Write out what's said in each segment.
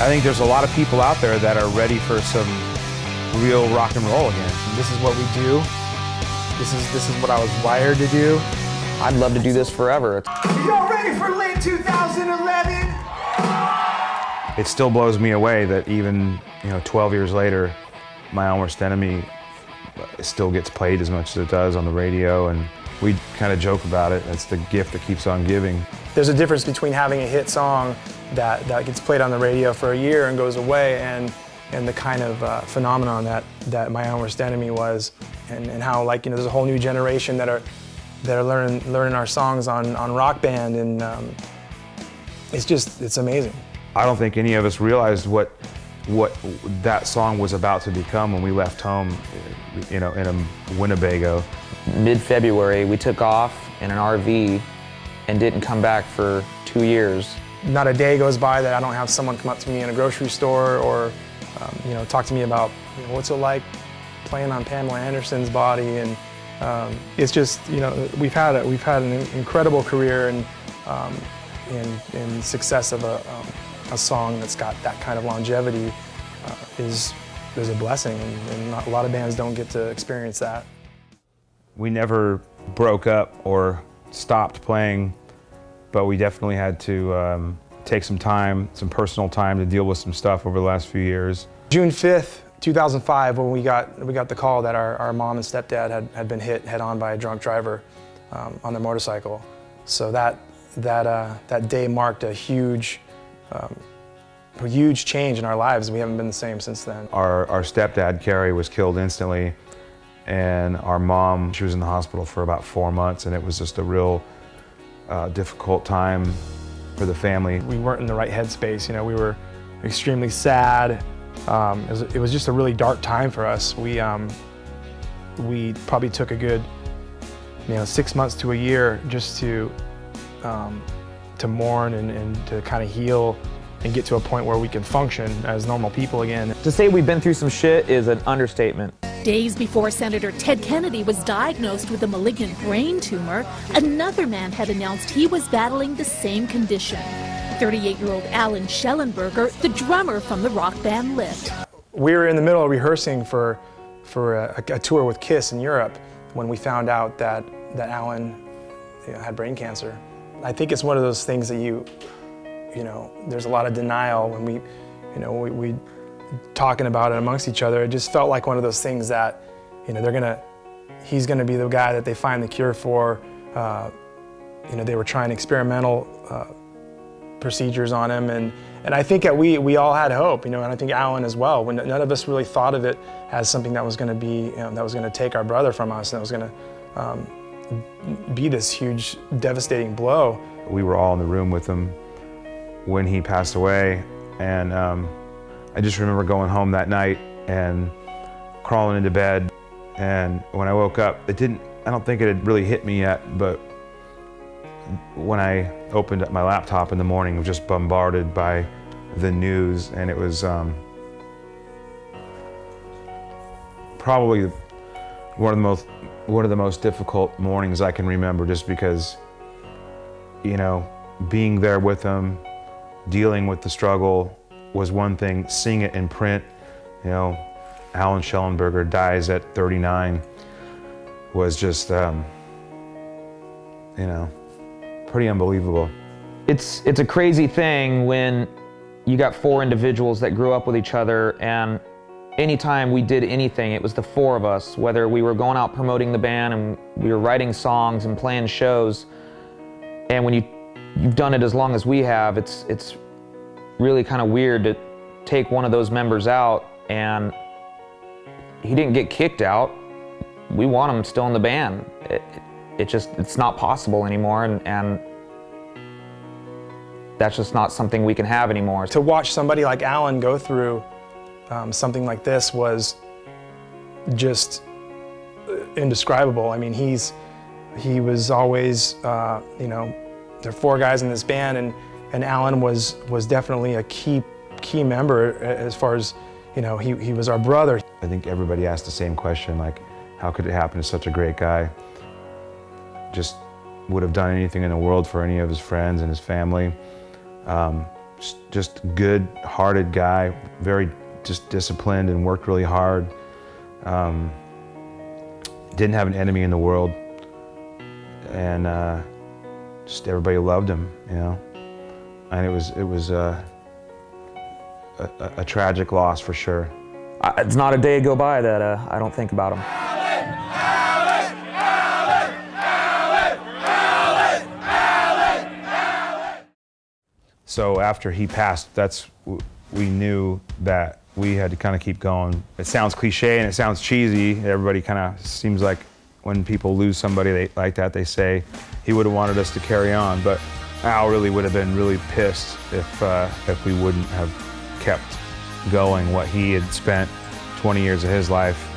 I think there's a lot of people out there that are ready for some real rock and roll again. This is what we do. This is what I was wired to do. I'd love to do this forever. Y'all ready for late 2011? It still blows me away that even 12 years later, My Own Worst Enemy still gets played as much as it does on the radio, and we kind of joke about it. It's the gift that keeps on giving. There's a difference between having a hit song that gets played on the radio for a year and goes away, and the kind of phenomenon that My Own Worst Enemy was, and how there's a whole new generation that are learning our songs on Rock Band, and it's amazing. I don't think any of us realized what that song was about to become when we left home, in a Winnebago. Mid-February, we took off in an RV and didn't come back for 2 years. Not a day goes by that I don't have someone come up to me in a grocery store or talk to me about what's it like playing on Pamela Anderson's body, and it's just we've had an incredible career, and success of a song that's got that kind of longevity is a blessing, and a lot of bands don't get to experience that. We never broke up or stopped playing, but we definitely had to take some time, some personal time, to deal with some stuff over the last few years. June 5th, 2005, when we got the call that our mom and stepdad had been hit head-on by a drunk driver on their motorcycle. So that day marked a huge change in our lives. We haven't been the same since then. Our stepdad, Kerry, was killed instantly, and our mom, she was in the hospital for about 4 months, and it was just a real difficult time for the family. We weren't in the right headspace. We were extremely sad. It was just a really dark time for us. We probably took a good 6 months to a year just to mourn and to kind of heal and get to a point where we can function as normal people again. To say we've been through some shit is an understatement. Days before Senator Ted Kennedy was diagnosed with a malignant brain tumor, another man had announced he was battling the same condition. 38-year-old Alan Schellenberger, the drummer from the rock band Lift. We were in the middle of rehearsing for a tour with Kiss in Europe when we found out that Alan had brain cancer. I think it's one of those things that there's a lot of denial when we talking about it amongst each other. It just felt like one of those things that he's gonna be the guy that they find the cure for. They were trying experimental procedures on him, and I think that we all had hope, and I think Alan as well. When none of us really thought of it as something that was going to be, that was going to take our brother from us, and that was going to be this huge, devastating blow. We were all in the room with him when he passed away, and I just remember going home that night and crawling into bed, and when I woke up, I don't think it had really hit me yet, but when I opened up my laptop in the morning, I was just bombarded by the news, and it was probably one of the most difficult mornings I can remember, just because being there with them, dealing with the struggle was one thing. Seeing it in print, Alan Schellenberger dies at 39 was just pretty unbelievable. It's a crazy thing when you got 4 individuals that grew up with each other, and anytime we did anything, it was the 4 of us, whether we were going out promoting the band and we were writing songs and playing shows. And when you've done it as long as we have, it's really kind of weird to take one of those members out, and he didn't get kicked out. We want him still in the band. It's not possible anymore, and that's just not something we can have anymore. To watch somebody like Alan go through something like this was just indescribable. I mean, he was always, there are 4 guys in this band, and Alan was definitely a key member as far as, he was our brother. I think everybody asked the same question, like, how could it happen to such a great guy? Just would have done anything in the world for any of his friends and his family. just good-hearted guy, very just disciplined and worked really hard. Didn't have an enemy in the world, and just everybody loved him, you know. And it was a tragic loss for sure. It's not a day go by that I don't think about him. So after he passed, we knew that we had to kind of keep going. It sounds cliche and it sounds cheesy. Everybody kind of seems like when people lose somebody like that, they say he would have wanted us to carry on. But Al really would have been really pissed if we wouldn't have kept going what he had spent 20 years of his life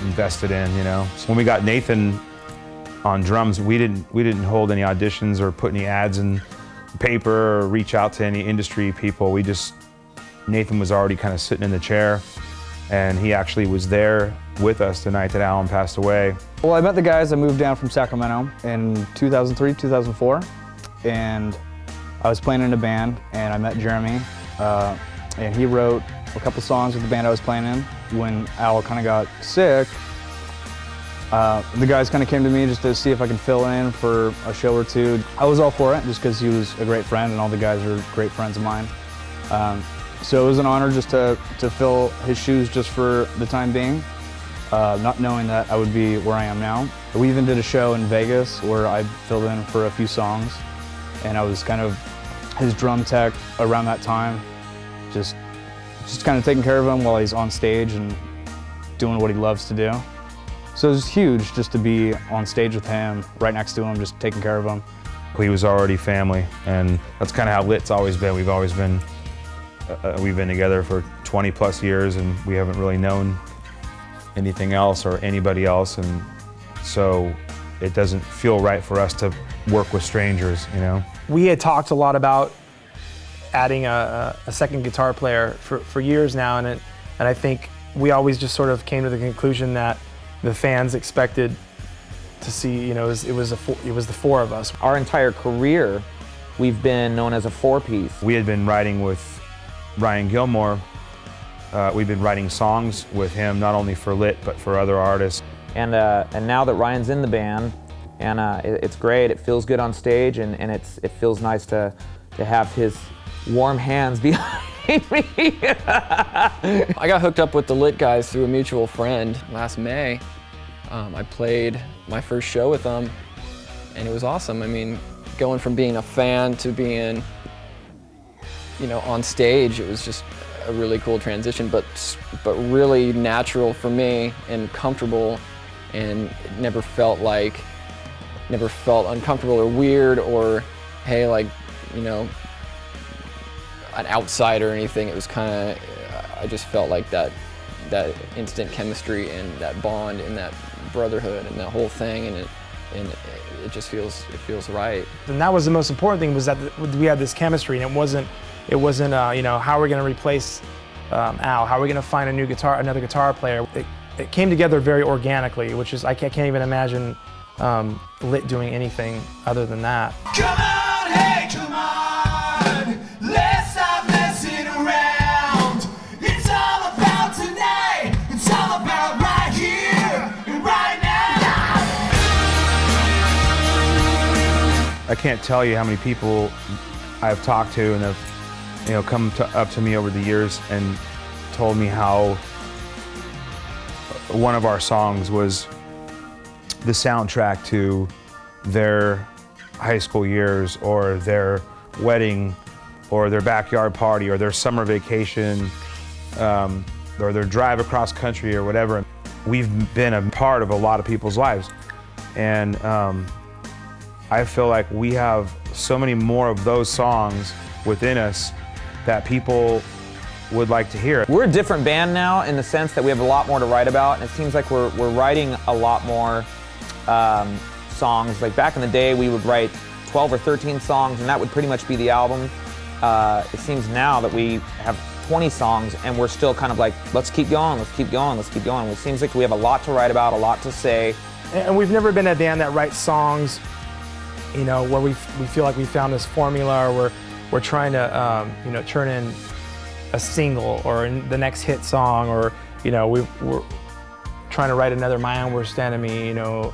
invested in, you know. So when we got Nathan on drums, we didn't hold any auditions or put any ads in paper or reach out to any industry people. Nathan was already kind of sitting in the chair, and he actually was there with us the night that Alan passed away. Well, I met the guys. I moved down from Sacramento in 2003, 2004, and I was playing in a band, and I met Jeremy, and he wrote a couple songs with the band I was playing in. When Al kind of got sick, the guys kind of came to me just to see if I could fill in for a show or two. I was all for it, just because he was a great friend, and all the guys are great friends of mine. So it was an honor just to fill his shoes just for the time being, not knowing that I would be where I am now. We even did a show in Vegas where I filled in for a few songs, and I was kind of his drum tech around that time, just kind of taking care of him while he's on stage and doing what he loves to do. So it was huge just to be on stage with him, right next to him, just taking care of him. He was already family, and that's kind of how Lit's always been. We've been together for 20 plus years, and we haven't really known anything else or anybody else, and so it doesn't feel right for us to work with strangers, you know. We had talked a lot about adding a second guitar player for years now, and I think we always just sort of came to the conclusion that the fans expected to see, you know, it was the four of us. Our entire career, we've been known as a four-piece. We had been writing with Ryan Gilmore. We've been writing songs with him, not only for Lit, but for other artists. And now that Ryan's in the band, and it's great. It feels good on stage, and it feels nice to have his warm hands behind me. I got hooked up with the Lit guys through a mutual friend last May. I played my first show with them, and it was awesome. I mean, going from being a fan to being, you know, on stage, it was just a really cool transition, but really natural for me and comfortable, and it never felt uncomfortable or weird or, hey, like, you know, an outsider or anything. It was kind of, I just felt like that instant chemistry and that bond and that brotherhood and that whole thing, and it just feels right. And that was the most important thing, was that we had this chemistry, and it wasn't you know, how are we going to replace Al? How are we going to find another guitar player? It came together very organically, which is, I can't even imagine Lit doing anything other than that. Come on, hey, come on, let's stop messing around. It's all about tonight, it's all about right here and right now. I can't tell you how many people I've talked to and have, you know, come up to me over the years and told me how one of our songs was the soundtrack to their high school years, or their wedding, or their backyard party, or their summer vacation, or their drive across country, or whatever. We've been a part of a lot of people's lives, and I feel like we have so many more of those songs within us that people would like to hear. We're a different band now in the sense that we have a lot more to write about, and it seems like we're writing a lot more songs. Like back in the day, we would write 12 or 13 songs, and that would pretty much be the album. It seems now that we have 20 songs, and we're still kind of like, let's keep going, let's keep going, let's keep going. It seems like we have a lot to write about, a lot to say. And we've never been a band that writes songs, you know, where we feel like we found this formula, or we're trying to, you know, turn in a single or the next hit song, or, you know, we're trying to write another My Own Worst Enemy, you know.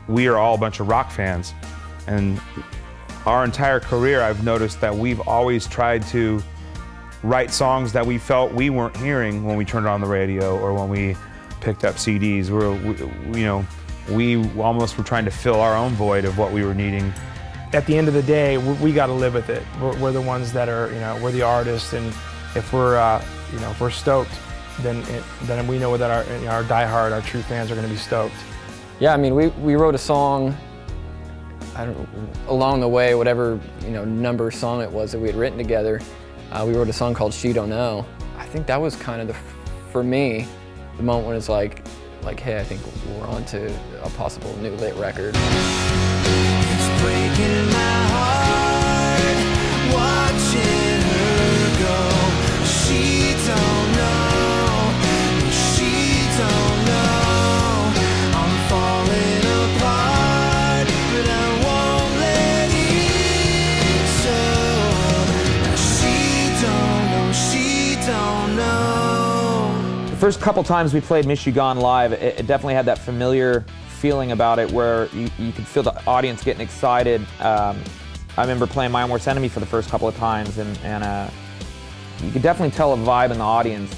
We are all a bunch of rock fans, and our entire career I've noticed that we've always tried to write songs that we felt we weren't hearing when we turned on the radio or when we picked up CDs. We almost were trying to fill our own void of what we were needing. At the end of the day, we got to live with it. We're the ones that are, you know, we're the artists, and if we're, you know, if we're stoked, then we know that our diehard, our true fans are going to be stoked. Yeah, I mean, we wrote a song, along the way, whatever, you know, number song it was that we had written together. We wrote a song called She Don't Know. I think that was kind of for me, the moment when it's like, hey, I think we're on to a possible new lit record. It's breaking my heart, watching her go. She don't know, she don't know. I'm falling apart, but I won't let it show. She don't know. The first couple times we played Miss You Gone live, it definitely had that familiar feeling about it where you could feel the audience getting excited. I remember playing My Own Worst Enemy for the first couple of times, and you could definitely tell a vibe in the audience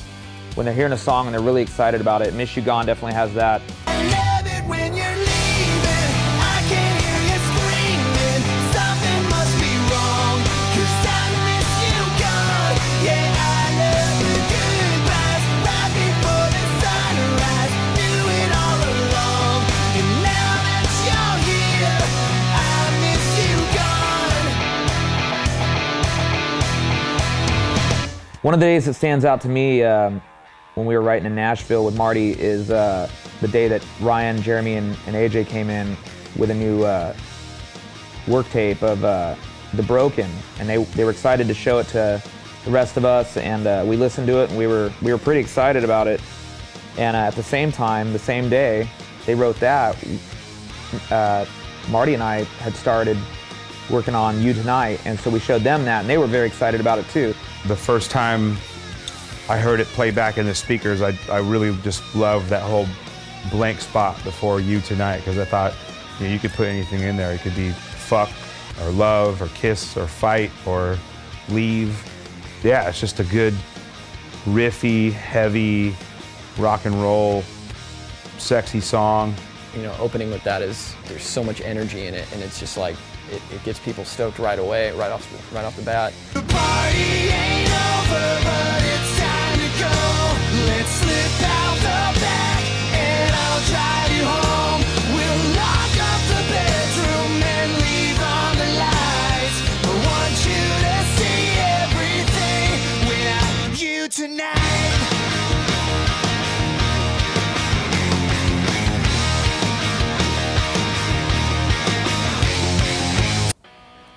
when they're hearing a song and they're really excited about it. Miss You Gone definitely has that. I love it when you're leaving. I can hear you screaming. Something must be wrong, 'cause I miss you gone. Yeah, I love the goodbyes right before the sunrise. Knew it all along, and now that you're here, I miss you gone. One of the days that stands out to me when we were writing in Nashville with Marty is the day that Ryan, Jeremy, and AJ came in with a new work tape of The Broken, and they were excited to show it to the rest of us, and we listened to it, and we were pretty excited about it. And at the same time, the same day they wrote that, Marty and I had started working on You Tonight, and so we showed them that, and they were very excited about it too. The first time I heard it play back in the speakers, I really just loved that whole blank spot before You Tonight, because I thought, you know, you could put anything in there. It could be fuck or love or kiss or fight or leave. Yeah, it's just a good riffy, heavy, rock and roll, sexy song. You know, opening with that is, there's so much energy in it, and it's just like, it gets people stoked right away, right off the bat. The party ain't over, but it's time to go. Let's slip out the back, and I'll drive you home. We'll lock up the bedroom and leave on the lights. I want you to see everything without you tonight.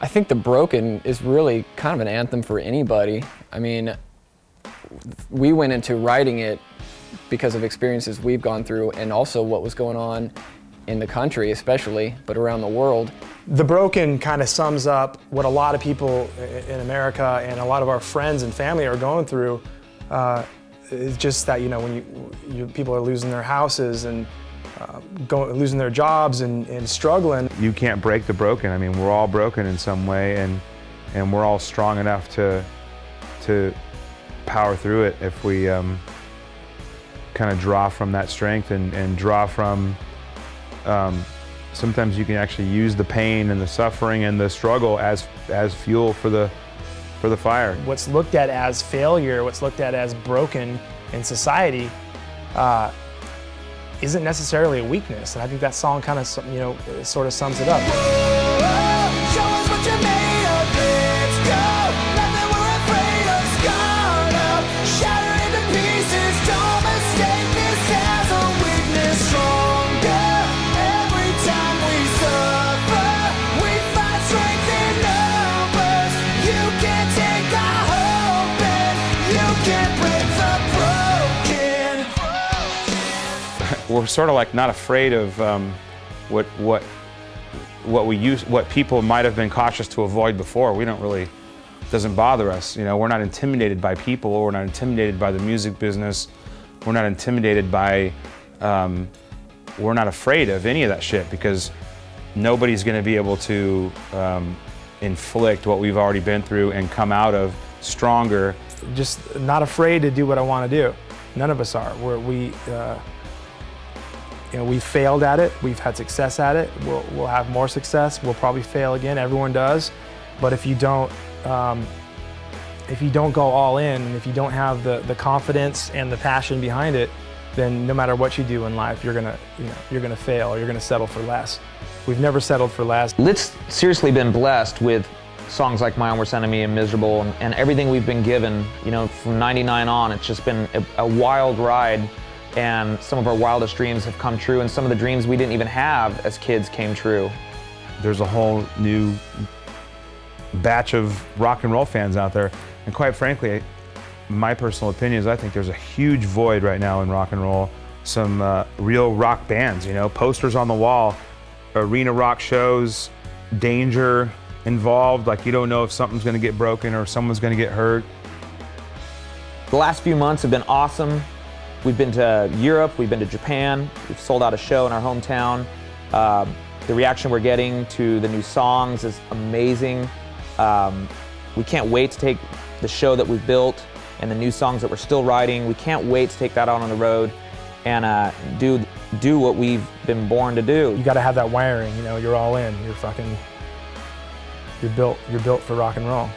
I think The Broken is really kind of an anthem for anybody. I mean, we went into writing it because of experiences we've gone through, and also what was going on in the country especially, but around the world. The Broken kind of sums up what a lot of people in America and a lot of our friends and family are going through. It's just that, you know, when people are losing their houses and losing their jobs and struggling. You can't break the broken. I mean, we're all broken in some way, and we're all strong enough to power through it if we kind of draw from that strength and draw from, sometimes you can actually use the pain and the suffering and the struggle as fuel for the fire. What's looked at as failure, what's looked at as broken in society, isn't necessarily a weakness, and I think that song kind of, you know, sort of sums it up. Show us what you're made of. Let's go. Nothing we're afraid of. Scarred up, shatter into pieces. Don't mistake this as a weakness. Stronger every time we suffer. We find strength in numbers. You can't take our hope, and you can't break the broken. We're sort of like not afraid of what people might have been cautious to avoid before. We don't really doesn't bother us. You know, we're not intimidated by people, or we're not intimidated by the music business. We're not intimidated by, we're not afraid of any of that shit, because nobody's gonna be able to inflict what we've already been through and come out of stronger. Just not afraid to do what I want to do. None of us are. We failed at it. We've had success at it. We'll have more success. We'll probably fail again. Everyone does. But if you don't go all in, and if you don't have the confidence and the passion behind it, then no matter what you do in life, you're gonna fail, or you're gonna settle for less. We've never settled for less. Lit's seriously been blessed with songs like My Own Worst Enemy and Miserable, and everything we've been given, you know, from '99 on. It's just been a wild ride, and some of our wildest dreams have come true, and some of the dreams we didn't even have as kids came true. There's a whole new batch of rock and roll fans out there, and quite frankly, my personal opinion is I think there's a huge void right now in rock and roll. Some real rock bands, you know, posters on the wall, arena rock shows, danger involved, like you don't know if something's gonna get broken or someone's gonna get hurt. The last few months have been awesome. We've been to Europe, we've been to Japan, we've sold out a show in our hometown. The reaction we're getting to the new songs is amazing. We can't wait to take the show that we've built and the new songs that we're still writing. We can't wait to take that out on the road and do what we've been born to do. You got to have that wiring. You know, you're all in. You're built for rock and roll.